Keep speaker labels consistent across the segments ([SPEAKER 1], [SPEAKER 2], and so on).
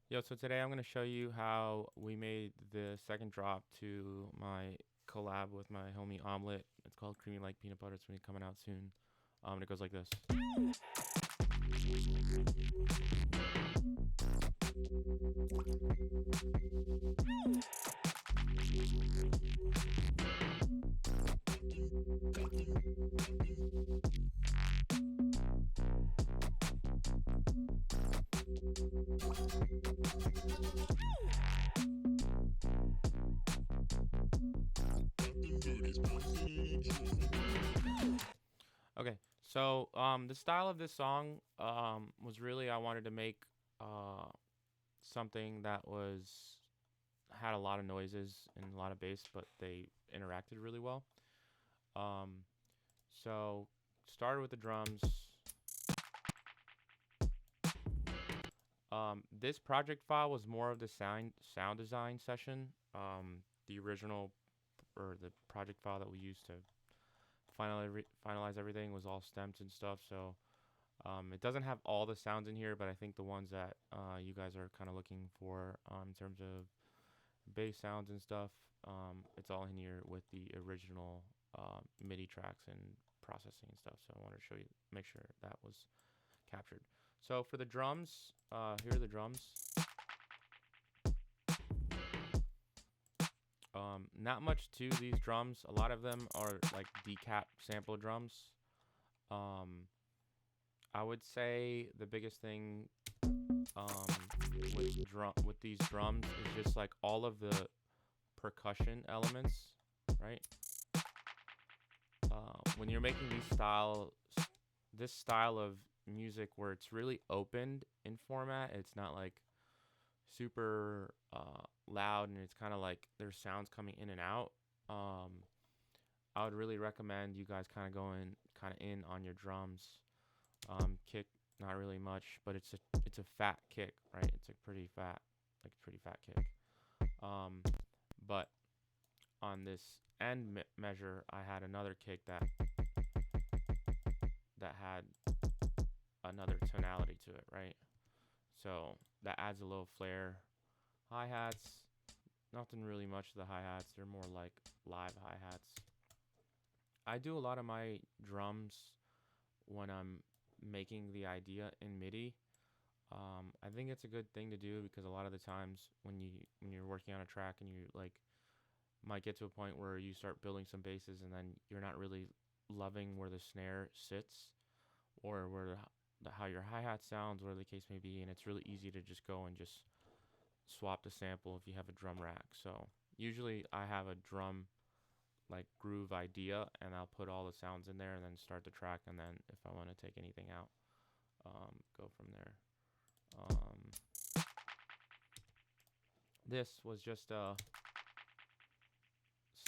[SPEAKER 1] Yo, so today I'm going to show you how we made the second drop to my collab with my homie Omelette. It's called Creamy Like Peanut Butter. It's going to be coming out soon. And it goes like this. Okay, so the style of this song was really I wanted to make uh something that was had a lot of noises and a lot of bass, but they interacted really well. Um, so started with the drums. This project file was more of the sound design session. The original or the project file that we used to finalize everything was all stems and stuff. So it doesn't have all the sounds in here, but I think the ones that you guys are kind of looking for in terms of bass sounds and stuff, it's all in here with the original MIDI tracks and processing and stuff. So I wanted to show you, make sure that was captured. So for the drums, here are the drums. Not much to these drums. A lot of them are like decap sample drums. Um, I would say the biggest thing with these drums is just like all of the percussion elements, right? When you're making this style of music where it's really opened in format, it's not like super loud and it's kind of like there's sounds coming in and out. I would really recommend you guys kind of going kind of in on your drums. Kick, not really much, but it's a fat kick, right? It's a pretty fat kick. Um, but on this end measure, I had another kick that had another tonality to it, right? So that adds a little flair. Hi-hats, nothing really much to the hi-hats. They're more like live hi-hats. I do a lot of my drums when I'm making the idea in MIDI. I think it's a good thing to do because a lot of the times when you're working on a track and you like might get to a point where you start building some basses and then you're not really loving where the snare sits or where how your hi-hat sounds, whatever the case may be, and it's really easy to just go and just swap the sample if you have a drum rack. So usually I have a drum like groove idea and I'll put all the sounds in there and then start the track, and then if I want to take anything out, go from there. Um, this was just a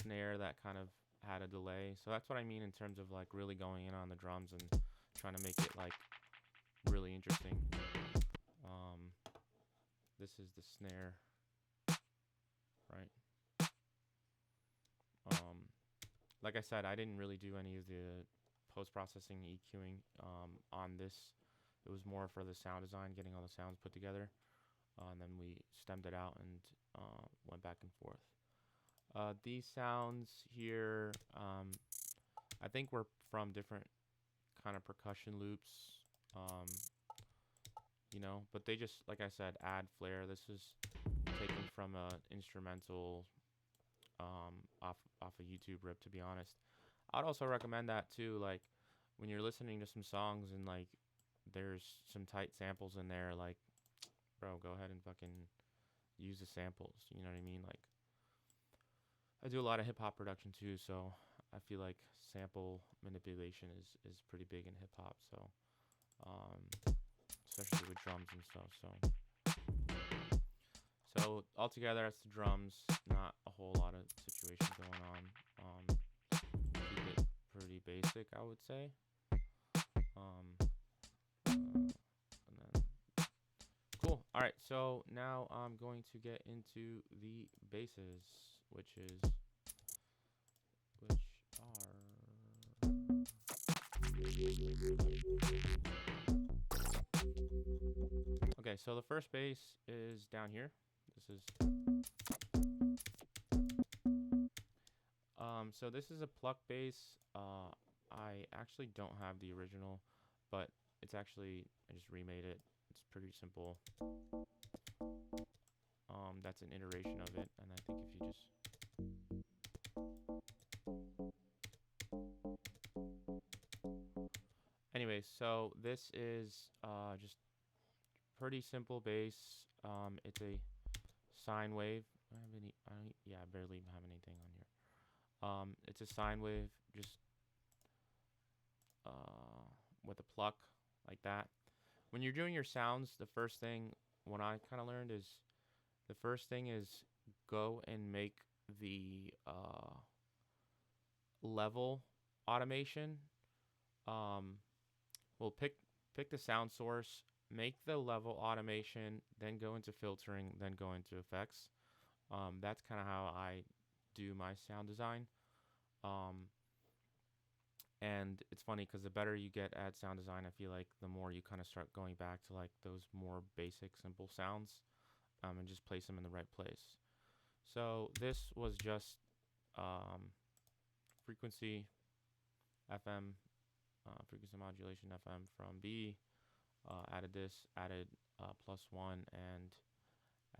[SPEAKER 1] snare that kind of had a delay. So that's what I mean in terms of like really going in on the drums and trying to make it like really interesting. Um, this is the snare, right? Um, like I said, I didn't really do any of the post-processing EQing on this. It was more for the sound design, getting all the sounds put together. And then we stemmed it out and went back and forth. These sounds here, I think were from different kind of percussion loops, but they just, like I said, add flair. This is taken from an instrumental off a YouTube rip, to be honest. I'd also recommend that too, like when you're listening to some songs and like there's some tight samples in there, like bro, go ahead and fucking use the samples. You know what I mean? Like I do a lot of hip hop production too, so I feel like sample manipulation is pretty big in hip hop. So um, especially with drums and stuff. So altogether, that's the drums. Not a whole lot of situation going on. Keep it pretty basic, I would say. Um, and then cool. All right. So now I'm going to get into the basses, which are. Okay, Okay, so the first bass is down here. This is so this is a pluck bass. I actually don't have the original, but it's actually, I just remade it. It's pretty simple. That's an iteration of it, and I think if you just anyway, so this is just pretty simple bass. It's a sine wave. I have any? Yeah, I barely have anything on here. It's a sine wave, just with a pluck like that. When you're doing your sounds, the first thing, what I kind of learned is, the first thing is go and make the level automation. We'll pick the sound source, make the level automation, then go into filtering, then go into effects. That's kind of how I do my sound design. And it's funny because the better you get at sound design, I feel like the more you kind of start going back to like those more basic, simple sounds, and just place them in the right place. So this was just frequency FM, frequency modulation FM from B. Added this, added +1, and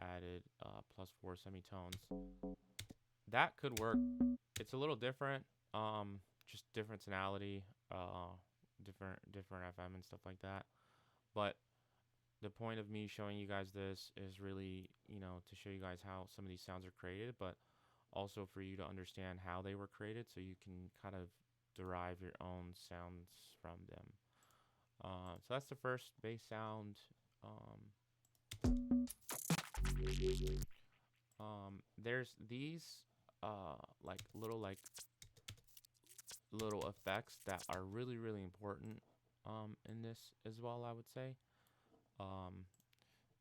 [SPEAKER 1] added +4 semitones. That could work. It's a little different. Just different tonality, different FM and stuff like that. But the point of me showing you guys this is really, to show you guys how some of these sounds are created, but also for you to understand how they were created, so you can kind of derive your own sounds from them. So that's the first bass sound. There's these like little effects that are really important in this as well, I would say.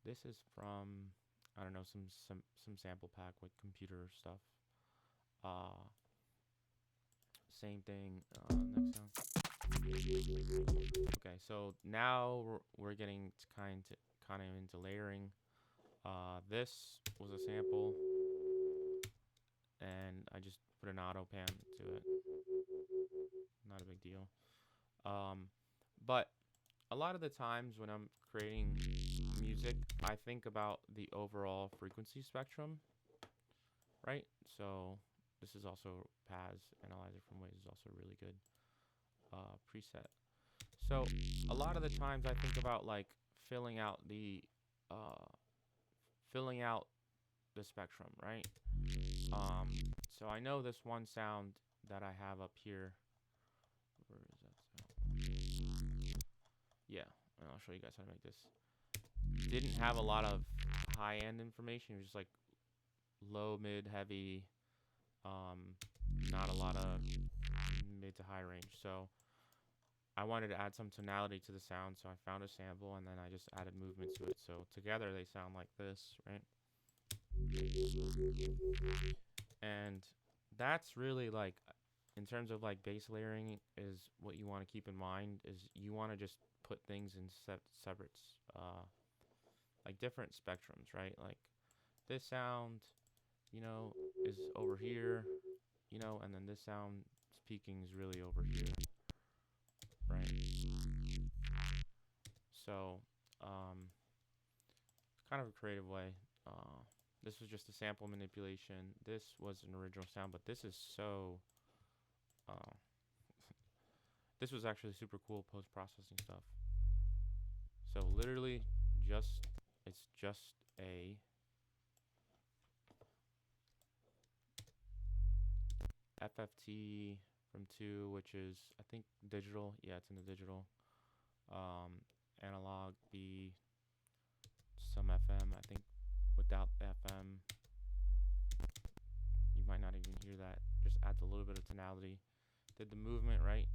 [SPEAKER 1] This is from, I don't know, some sample pack with computer stuff. Same thing. Next sound. Okay, so now we're getting kind of into layering. This was a sample, and I just put an auto pan to it. Not a big deal. But a lot of the times when I'm creating music, I think about the overall frequency spectrum, right? So this is also Paz Analyzer from Waves, is also a really good preset. So a lot of the times I think about like filling out the spectrum, right? So I know this one sound that I have up here. Where is that sound? Yeah, and I'll show you guys how to make this. Didn't have a lot of high-end information. It was just like low, mid, heavy. Not a lot of mid to high range. So I wanted to add some tonality to the sound, so I found a sample and then I just added movement to it. So together they sound like this, right? And that's really like, in terms of like bass layering, is what you want to keep in mind is you want to just put things in separate, like different spectrums, right? Like this sound, is over here, and then this sound peaking is really over here, right? So, kind of a creative way. This was just a sample manipulation. This was an original sound, but this is so, this was actually super cool post-processing stuff. So literally it's just a FFT from 2, which is, I think, digital. Yeah, it's in the digital. Analog B, some FM. I think without FM, you might not even hear that. Just adds a little bit of tonality. Did the movement right.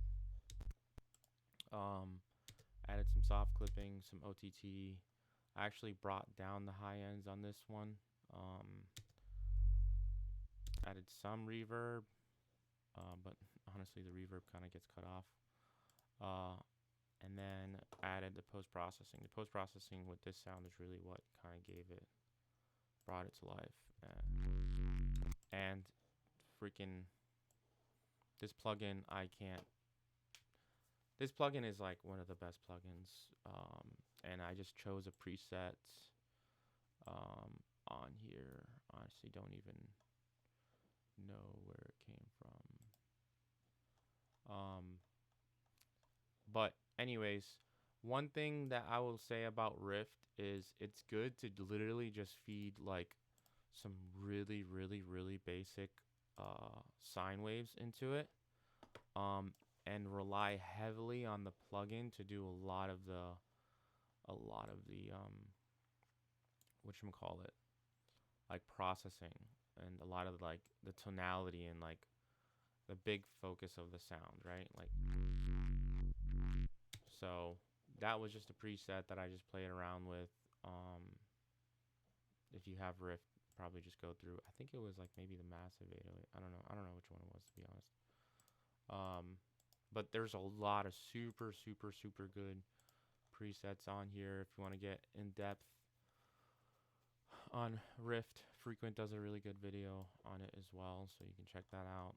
[SPEAKER 1] Added some soft clipping, some OTT. I actually brought down the high ends on this one. Added some reverb, but honestly the reverb kind of gets cut off. and then added the post-processing. The post-processing with this sound is really what kind of brought it to life. And freaking this plugin, this plugin is like one of the best plugins, and I just chose a preset on here. Honestly, don't even know where it came from. But anyways, one thing that I will say about Rift is it's good to literally just feed like some really, really, really basic sine waves into it, and rely heavily on the plugin to do a lot of the whatchamacallit, like processing, and a lot of like the tonality and like the big focus of the sound, right? Like, so that was just a preset that I just played around with. If you have Rift, probably just go through. I think it was like maybe the Massive 808. I don't know which one it was, to be honest. But there's a lot of super, super, super good presets on here if you want to get in depth on Rift. Frequent does a really good video on it as well, so you can check that out.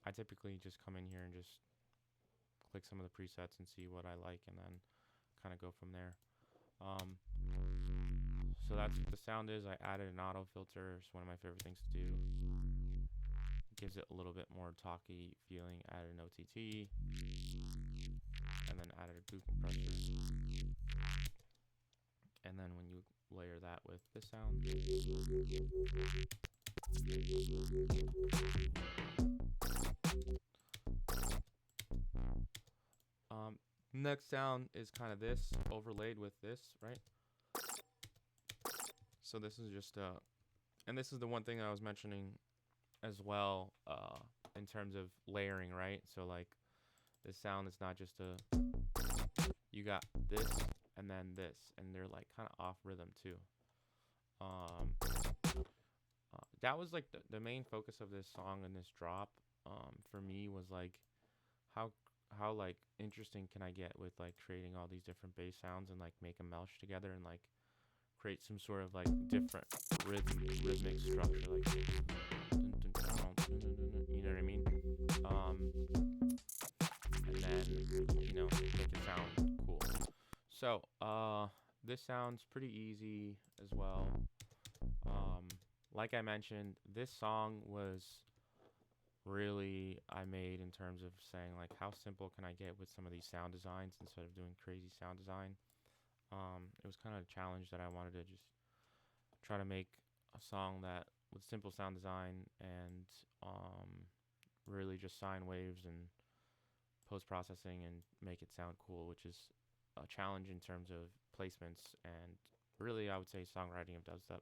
[SPEAKER 1] I typically just come in here and just click some of the presets and see what I like, and then kind of go from there. So that's what the sound is. I added an auto filter. It's one of my favorite things to do. It gives it a little bit more talky feeling. Added an OTT, and then added a glue compressor. And then when you layer that with this sound, next sound is kind of this overlaid with this, right? So this is just and this is the one thing I was mentioning as well, in terms of layering, right? So like this sound is not just you got this and then this, and they're like kind of off rhythm too. That was like the main focus of this song and this drop, for me, was like how like interesting can I get with like creating all these different bass sounds and like make them mesh together and like create some sort of like different rhythmic structure, like you know what I mean? And then, you know, make it sound cool. So this sounds pretty easy as well. Like I mentioned, this song was really I made in terms of saying like how simple can I get with some of these sound designs instead of doing crazy sound design. It was kind of a challenge that I wanted to just try to make a song that with simple sound design and really just sine waves and post-processing and make it sound cool, which is a challenge in terms of placements and really I would say songwriting of dubstep.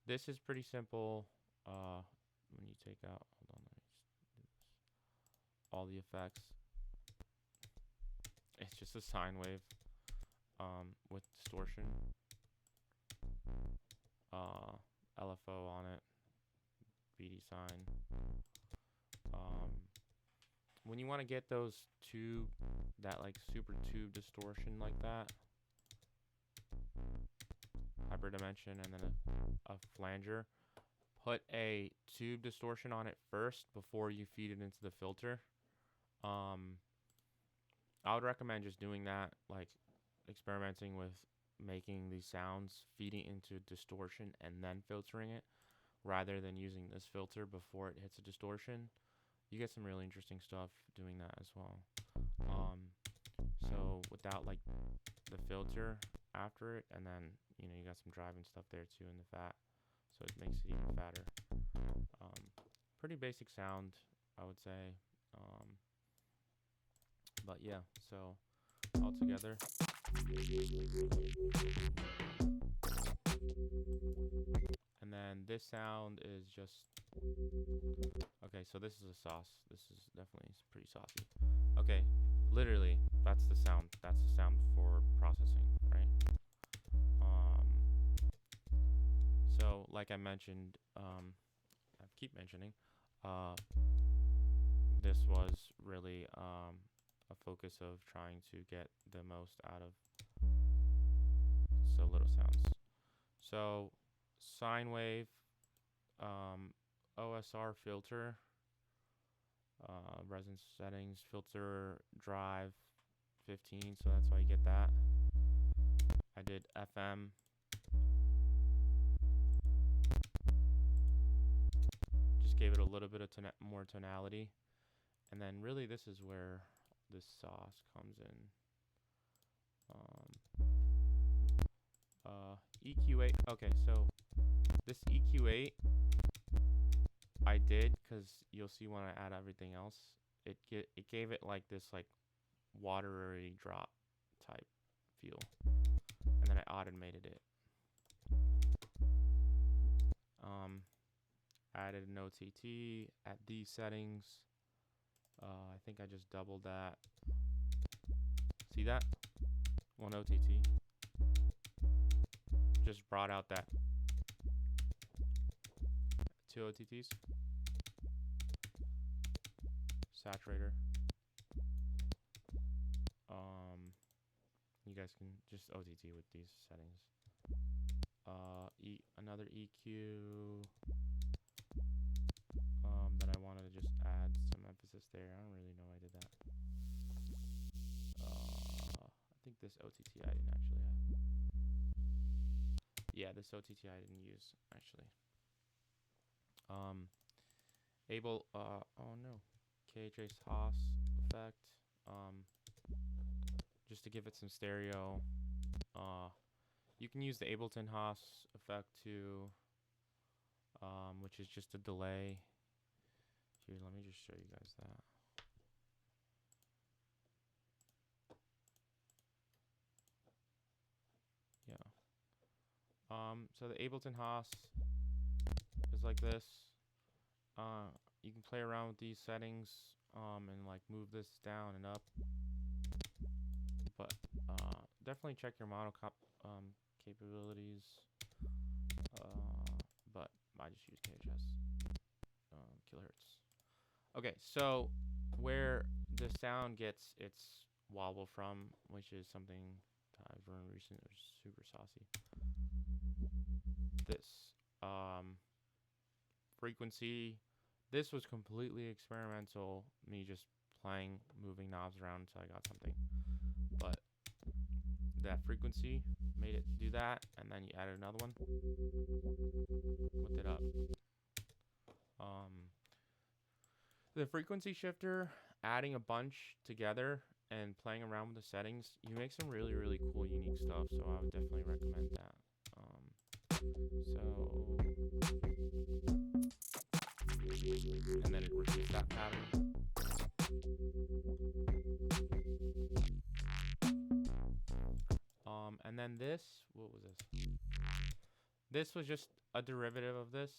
[SPEAKER 1] This is pretty simple. When you take out, hold on, let me just do this. All the effects. It's just a sine wave with distortion, LFO on it, BD sine. When you want to get those that like super tube distortion like that, hyperdimension, and then a flanger, put a tube distortion on it first before you feed it into the filter. I would recommend just doing that, like experimenting with making these sounds, feeding into distortion and then filtering it, rather than using this filter before it hits a distortion. You get some really interesting stuff doing that as well. So without like the filter after it, and then you know you got some drive and stuff there too in the fat, so it makes it even fatter. Pretty basic sound, I would say. But yeah, so all together. And then this sound is just okay. So this is a sauce. This is definitely pretty saucy. Okay, literally, that's the sound. That's the sound before processing, right? So like I mentioned, I keep mentioning, this was really a focus of trying to get the most out of so little sounds. So sine wave, OSR filter, resonance settings, filter drive 15, so that's why you get that. I did FM. Just gave it a little bit of more tonality. And then really this is where this sauce comes in. EQ8. Okay, so this EQ8 I did because you'll see when I add everything else, it gave it like this like watery drop type feel, and then I automated it. Added an OTT at these settings. I think I just doubled that. See that? One OTT. Just brought out that 2 OTTs. Saturator. You guys can just OTT with these settings. Another EQ. But I wanted to just add some emphasis there. I don't really know why I did that. I think this OTT I didn't actually have. Yeah, this OTT I didn't use actually. Oh no, KH's Haas effect. Just to give it some stereo. You can use the Ableton Haas effect too, which is just a delay. Here, let me just show you guys that. Yeah. So the Ableton Haas is like this. You can play around with these settings, and like move this down and up. But definitely check your mono capabilities. But I just use KHS kilohertz. Okay, so where the sound gets its wobble from, which is something I've learned recently, which is super saucy. This frequency. This was completely experimental. Me just playing, moving knobs around until I got something. But that frequency made it do that, and then you added another one. Whipped it up. The frequency shifter, adding a bunch together and playing around with the settings, you make some really, really cool, unique stuff. So I would definitely recommend that. And then it repeats that pattern. And then this, what was this? This was just a derivative of this.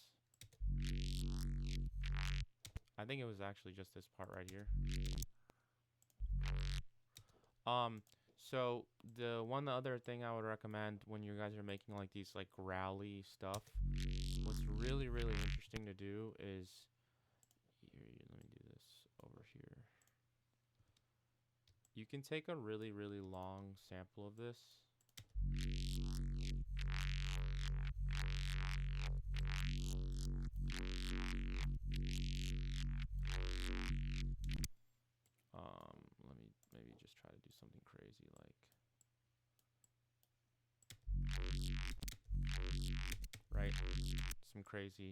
[SPEAKER 1] I think it was actually just this part right here. So the other thing I would recommend when you guys are making like these like growly stuff, what's really, really interesting to do is, here, let me do this over here. You can take a really, really long sample of this. Let me maybe just try to do something crazy like, right? Some crazy.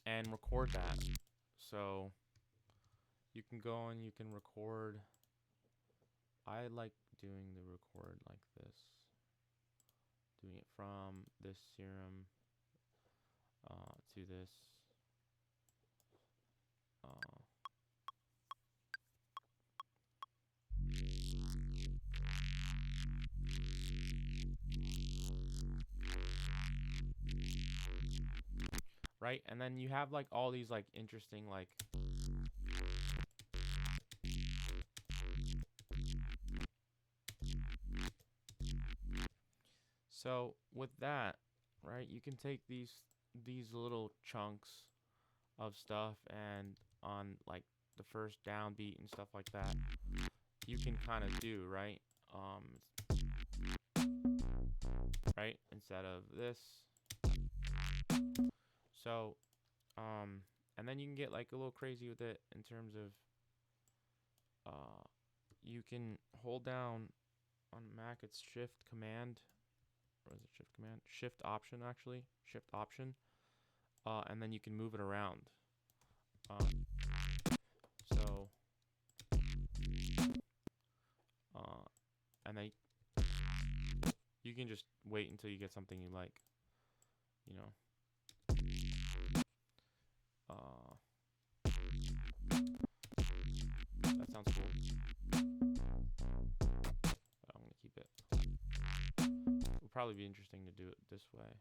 [SPEAKER 1] And record that. So you can go and you can record. I like doing the record like this. Doing it from this serum to this. Right, and then you have like all these like interesting like so with that, right, you can take these little chunks of stuff and on like the first downbeat and stuff like that, you can kind of do, right? Right, instead of this. So, and then you can get like a little crazy with it in terms of, you can hold down on Mac, it's Shift Command, or is it Shift Command? Shift Option, actually, Shift Option, and then you can move it around. So, and then you can just wait until you get something you like, you know. That sounds cool. I'm gonna keep it. It would probably be interesting to do it this way.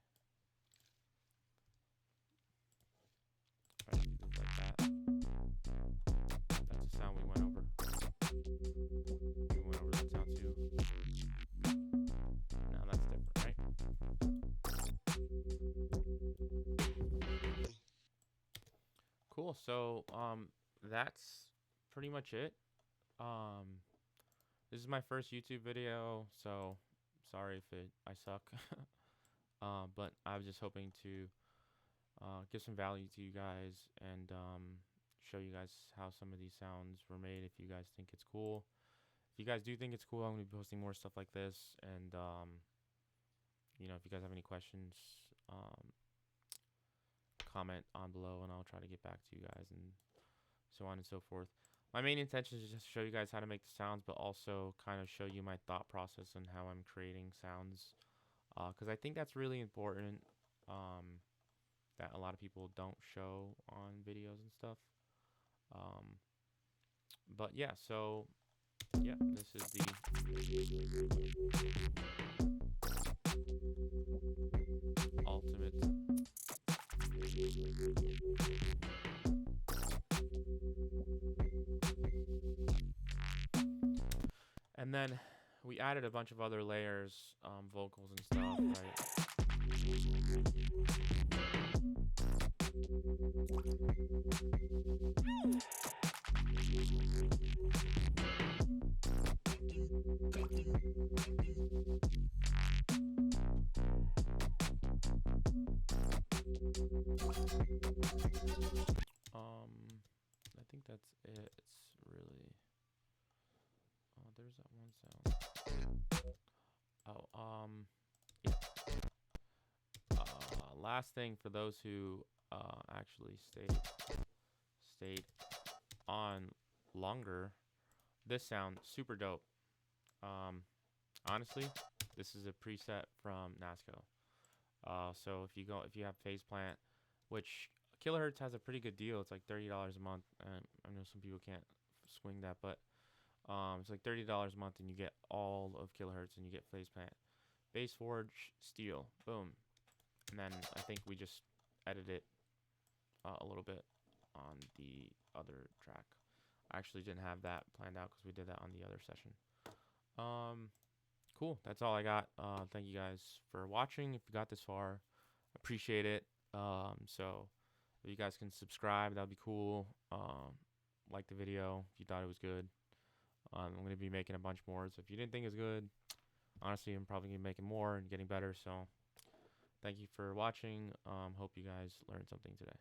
[SPEAKER 1] Right, like that. That's the sound we went over. We went over that sound too. Now that's different, right? Cool. So that's pretty much it. This is my first YouTube video, so sorry if I suck. But I was just hoping to give some value to you guys and show you guys how some of these sounds were made. If you guys think it's cool, if you guys do think it's cool, I'm gonna be posting more stuff like this. And you know, if you guys have any questions, comment on below, and I'll try to get back to you guys, and so on and so forth. My main intention is just to show you guys how to make the sounds, but also kind of show you my thought process and how I'm creating sounds, because I think that's really important, that a lot of people don't show on videos and stuff. But yeah, so yeah, this is the ultimate and then we added a bunch of other layers, vocals and stuff, right? I think that's it. It's really, oh, there's that one sound. Oh, yeah. Last thing for those who actually stayed on longer, this sound super dope. Honestly, this is a preset from NASCO. So if you have phase plant, which Kilohertz has a pretty good deal. It's like $30 a month. I know some people can't swing that, but it's like $30 a month, and you get all of Kilohertz, and you get phase plant, Base Forge, Steel, boom. And then I think we just edit it a little bit on the other track. I actually didn't have that planned out because we did that on the other session. Cool. That's all I got. Thank you guys for watching. If you got this far, appreciate it. So if you guys can subscribe, that'd be cool. Like the video if you thought it was good. I'm going to be making a bunch more. So if you didn't think it was good, honestly, I'm probably going to be making more and getting better. So thank you for watching. Hope you guys learned something today.